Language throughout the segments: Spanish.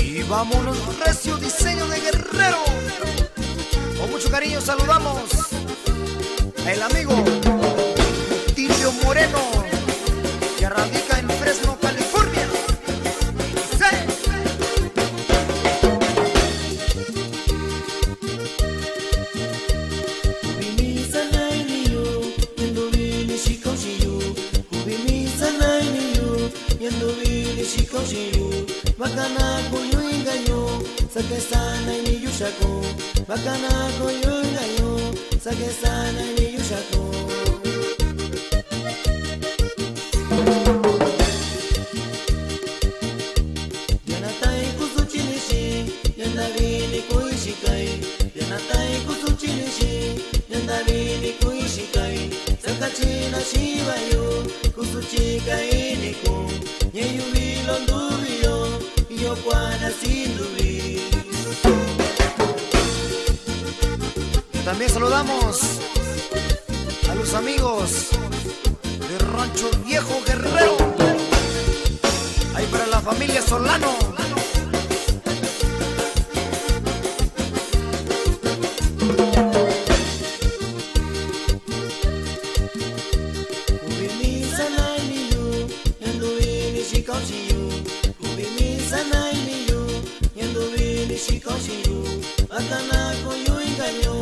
Y vámonos recio, diseño de Guerrero. Con mucho cariño saludamos el amigo Tilio Moreno, que radica en Fresno, California. Bakana koyo engaño, sake sana ni yushako. Bakana koyo engaño, sake sana ni yushako. Yanatai kusuchi nishi, yandarini koishikai. Yanatai kusuchi nishi, yandarini koishikai. Sakachi na shibayo, kusuchi kai niko. Nyeyumi londubiyo, yo guana sindubi. También saludamos a los amigos de Rancho Viejo Guerrero. Ahí para la familia Solano. Bakana koyo engaño,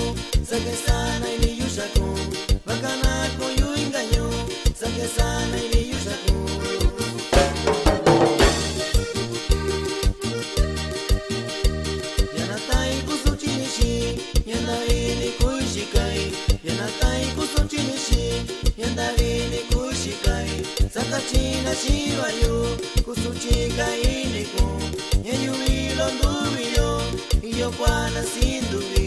sake sana ni yushako. Bakana koyo engaño, sake sana ni yushako. Yanatai kusuchi nishi, yandarini koishikai. Yanatai kusuchi nishi, yandarini koishikai. Sakachi na shibayo, kusuchi kai niko. Nyeyumi londubiyo, yo guana sindubi.